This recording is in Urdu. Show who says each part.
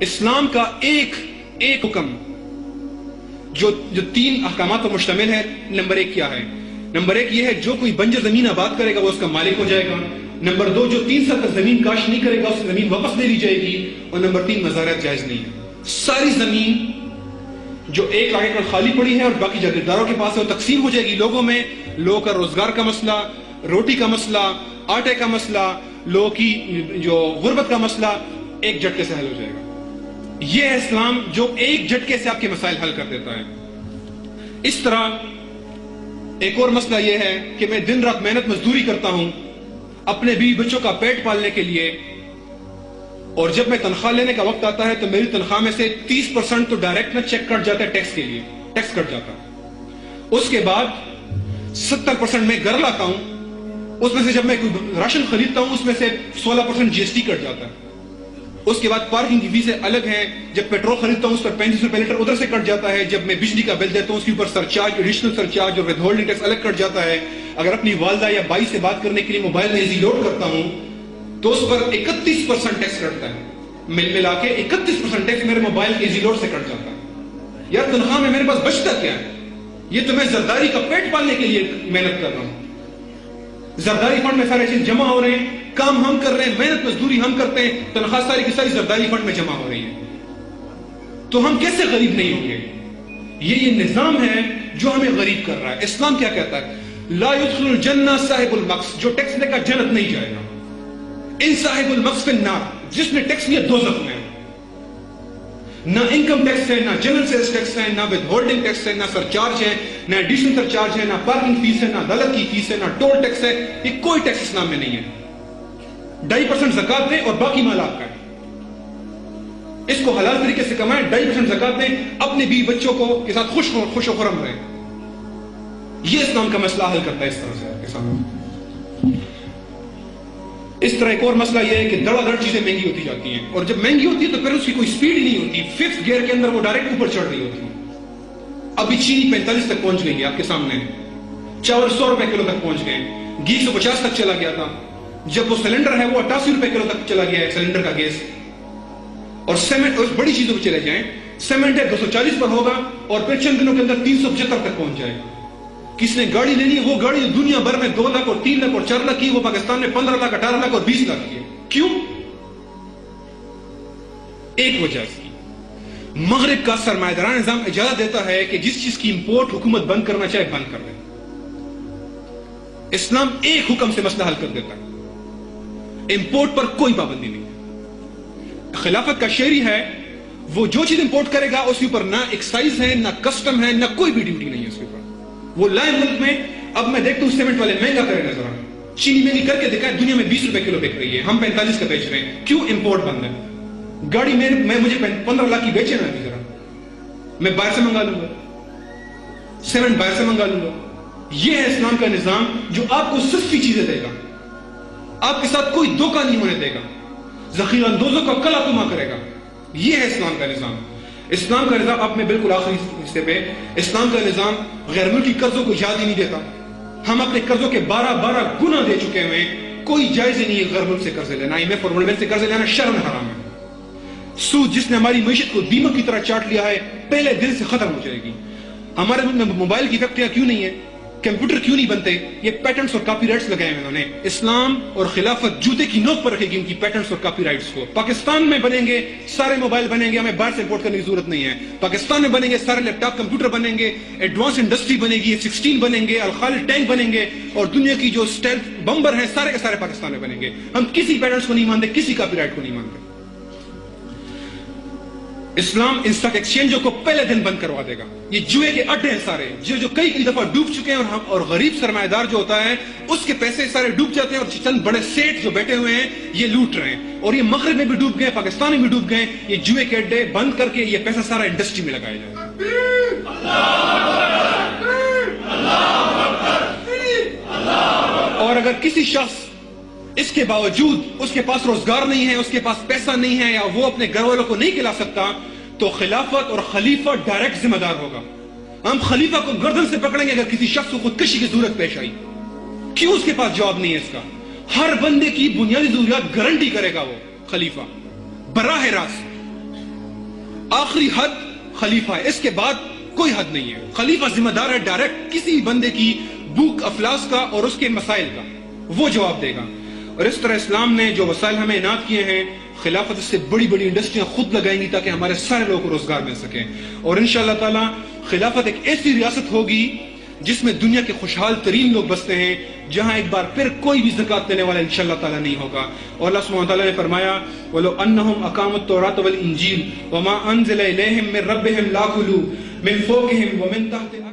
Speaker 1: اسلام کا ایک حکم جو 3 احکامات پر مشتمل ہے، نمبر 1 کیا ہے؟ نمبر 1 یہ ہے جو کوئی بنجر زمین آباد کرے گا وہ اس کا مالک ہو جائے گا۔ نمبر 2 جو 3 سال تک زمین کاشت نہیں کرے گا اس کی زمین واپس دے لی جائے گی۔ اور نمبر 3 مزارعت جائز نہیں ہے۔ ساری زمین جو ایک علاقے پر خالی پڑی ہے اور باقی جاگیرداروں کے پاس ہے وہ تقسیم ہو جائے گی لوگوں میں۔ لوگوں کا روزگار کا مسئلہ، روٹی کا مسئلہ، آٹے کا مسئلہ، لوگوں کی جو غربت کا مسئلہ ایک جھٹکے سے حل ہو جائے گا۔ یہ ہے اسلام جو ایک جھٹکے سے آپ کے مسائل حل کر دیتا ہے۔ اس طرح ایک اور مسئلہ یہ ہے کہ میں دن رات محنت مزدوری کرتا ہوں اپنے بیوی بچوں کا پیٹ پالنے کے لیے، اور جب میں تنخواہ لینے کا وقت آتا ہے تو میری تنخواہ میں سے 30% تو ڈائریکٹ نہ چیک کٹ جاتا ہے ٹیکس کے لیے، ٹیکس کٹ جاتا ہے۔ اس کے بعد 70% میں گھر لاتا ہوں، اس میں سے جب میں کوئی راشن خریدتا ہوں اس میں سے 16% جی ایس ٹی کٹ جاتا ہے۔ اس کے بعد پارکنگ کی فیسیں الگ ہیں، جب پیٹرول خریدتا ہوں اس پر 35 روپے لیٹر ادھر سے کٹ جاتا ہے، جب میں بجلی کا بل دیتا ہوں اس کے اوپر سرچارج، ایڈیشنل سرچارج اور ود ہولڈنگ ٹیکس الگ کٹ جاتا ہے۔ اگر اپنی والدہ یا بائی سے بات کرنے کے لیے موبائل میں ایزی لوڈ کرتا ہوں تو اس پر 31% ٹیکس کٹتا ہے، مل ملا کے 31% ٹیکس میرے موبائل کے ایزی لوڈ سے کٹ جاتا ہے۔ یار تنخواہ میں میرے پاس بچتا کیا ہے؟ یہ تو میں زرداری کا پیٹ پالنے کے لیے محنت کر رہا ہوں۔ زرداری فنڈ میں سارے چیز جمع ہو رہے ہیں، کام ہم کر رہے ہیں، محنت مزدوری ہم کرتے ہیں، تنخواہ ساری کی ساری زرداری فنڈ میں جمع ہو رہی ہے، تو ہم کیسے غریب نہیں ہوں گے؟ یہ نظام ہے جو ہمیں غریب کر رہا ہے۔ اسلام کیا کہتا ہے؟ لا يدخل الجنہ صاحب المقص، جو ٹیکس لے کر جنت نہیں جائے گا۔ ان صاحب المقص فی النار، جس نے ٹیکس لیا دوزخ میں۔ نہ انکم ٹیکس ہے، نہ جنرل سیلز ٹیکس ہے، نہ ود ہولڈنگ ٹیکس ہے، نہ سرچارج ہے، نہ ایڈیشنل سرچارج ہے، نہ پارکنگ فیس ہے، نہ عدالت کی فیس ہے، نہ ٹول ٹیکس ہے۔ یہ کوئی ٹیکس اسلام میں نہیں ہے۔ 2.5% زکات دیں اور باقی مال آپ کا ہے، اس کو حلال طریقے سے کمائیں، 2.5% زکات دیں، اپنے بیوی بچوں کو کے ساتھ خوش و خرم رہیں۔ یہ اسلام کا مسئلہ حل کرتا ہے اس طرح سے آپ کے سامنے۔ اس طرح ایک اور مسئلہ یہ ہے کہ دڑا دڑ چیزیں مہنگی ہوتی جاتی ہیں، اور جب مہنگی ہوتی ہے تو پھر اس کی کوئی سپیڈ ہی نہیں ہوتی، 5th گیئر کے اندر وہ ڈائریکٹ اوپر چڑھ رہی ہوتی ہے۔ ابھی چینی 45 تک پہنچ گئی ہے آپ کے سامنے، چاول 100 روپے کلو تک پہنچ گئے، گھی 150 تک چلا گیا تھا، جب وہ سلنڈر ہے وہ 88 روپے کلو تک چلا گیا ہے سلنڈر کا گیس۔ اور سیمنٹ، اس بڑی چیزوں پہ چلے جائیں، سیمنٹ ہے 240 پر ہوگا اور پھر چند دنوں کے اندر 375 تک پہنچ جائے گا۔ کس نے گاڑی لینی ہے وہ گاڑی دنیا بھر میں 2 لاکھ اور 3 لاکھ اور 4 لاکھ کی، وہ پاکستان میں 15 لاکھ 18 لاکھ اور 20 لاکھ کی ہے۔ کیوں؟ ایک وجہ کی، مغرب کا سرمایہ دارانہ نظام اجازت دیتا ہے کہ جس چیز کی امپورٹ حکومت بند کرنا چاہے بند کر دے۔ اسلام ایک حکم سے مسئلہ حل کر دیتا ہے، امپورٹ پر کوئی پابندی نہیں۔ خلافت کا شہری ہے، وہ جو چیز امپورٹ کرے گا اس کے اوپر نہ ایکسائز ہے، نہ کسٹم ہے، نہ کوئی بھی ڈیوٹی نہیں ہے اس کے اوپر۔ وہ لائے ملک میں، اب میں دیکھتا ہوں سیمنٹ والے مہنگا کرے نظر آ رہا ہے، چینی مہنگی کر کے دکھائے، دنیا میں 20 روپے کلو بک رہی ہے، ہم 45 کا بیچ رہے ہیں۔ کیوں؟ امپورٹ بند ہے۔ گاڑی میں مجھے 15 لاکھ کی بیچے نا ذرا، میں باہر سے منگا لوں گا، سیمنٹ باہر سے منگا لوں گا۔ یہ ہے اسلام کا نظام جو آپ کو سستی چیزیں دے گا، آپ کے ساتھ کوئی دھوکہ نہیں ہونے دے گا، ذخیرہ اندوزوں کا کلا کما کرے گا۔ یہ ہے اسلام کا نظام۔ اسلام کا نظام، اب میں بالکل آخری حصے پہ، اسلام کا نظام غیر ملکی قرضوں کو یاد ہی نہیں دیتا۔ ہم اپنے قرضوں کے 12 گنا دے چکے ہوئے ہیں، کوئی جائز نہیں ہے غیر ملک سے قرض لینا، IMF اور ورلڈ بینک سے قرض لینا شرم حرام ہے۔ سود جس نے ہماری معیشت کو دیمک کی طرح چاٹ لیا ہے، پہلے دن سے ختم ہو جائے گی۔ ہمارے ملک میں موبائل کی فیکٹریاں کیوں نہیں ہیں، کمپیوٹر کیوں نہیں بنتے؟ یہ پیٹنٹس اور کاپی رائٹس لگائے ہیں انہوں نے۔ اسلام اور خلافت جوتے کی نوک پر رکھے گی ان کی پیٹنٹس اور کاپی رائٹس کو۔ پاکستان میں بنیں گے سارے موبائل بنیں گے، ہمیں باہر سے امپورٹ کرنے کی ضرورت نہیں ہے۔ پاکستان میں بنیں گے سارے لیپ ٹاپ کمپیوٹر بنیں گے، ایڈوانس انڈسٹری بنے گی، F-16 بنیں گے، الخالد ٹینک بنیں گے، اور دنیا کی جو اسٹیلتھ بمبر ہیں سارے کے سارے پاکستان میں بنیں گے۔ ہم کسی پیٹنٹس کو نہیں مانتے، کسی کاپی رائٹ کو نہیں مانتے۔ اسلام ان اسٹاک ایکسچینجوں کو پہلے دن بند کروا دے گا۔ یہ جوئے کے اڈے ہیں سارے، جو کئی دفعہ ڈوب چکے ہیں، اور غریب سرمایہ دار جو ہوتا ہے اس کے پیسے سارے ڈوب جاتے ہیں، اور چند بڑے سیٹ جو بیٹھے ہوئے ہیں یہ لوٹ رہے ہیں، اور یہ مغرب میں بھی ڈوب گئے، پاکستان میں بھی ڈوب گئے۔ یہ جوئے کے اڈے بند کر کے یہ پیسہ سارا انڈسٹری میں لگایا جائے۔ اور اگر کسی شخص اس کے باوجود اس کے پاس روزگار نہیں ہے، اس کے پاس پیسہ نہیں ہے، یا وہ اپنے گھر والوں کو نہیں کھلا سکتا، تو خلافت اور خلیفہ ڈائریکٹ ذمہ دار ہوگا۔ ہم خلیفہ کو گردن سے پکڑیں گے اگر کسی شخص کو خودکشی کی ضرورت پیش آئی۔ کیوں؟ اس کے پاس جواب نہیں ہے اس کا۔ ہر بندے کی بنیادی ضروریات گارنٹی کرے گا وہ خلیفہ براہ راست۔ آخری حد خلیفہ ہے، اس کے بعد کوئی حد نہیں ہے. خلیفہ ذمہ دار ہے ڈائریکٹ کسی بندے کی بھوک افلاس کا اور اس کے مسائل کا، وہ جواب دے گا. اور اس طرح اسلام نے جو وسائل ہمیں عنایت کیے ہیں، خلافت سے بڑی بڑی انڈسٹریاں خود لگائیں گی تاکہ ہمارے سارے لوگوں کو روزگار مل سکے. اور انشاءاللہ تعالی خلافت ایک ایسی ریاست ہوگی جس میں دنیا کے خوشحال ترین لوگ بستے ہیں، جہاں ایک بار پھر کوئی بھی زکوٰۃ دینے والا انشاءاللہ تعالی نہیں ہوگا. اور اللہ سبحانہ وتعالی نے فرمایا وَلَوْ أَنَّهُمْ أَقَامُوا التَّوْرَاةَ وَالْإِنْجِيلَ وَمَا أَنزَلَ إِلَيْهِمْ مِنْ رَبِّهِمْ لَأَكُلُوا مِنْ فَوْقِهِمْ وَمِنْ تَحْتِ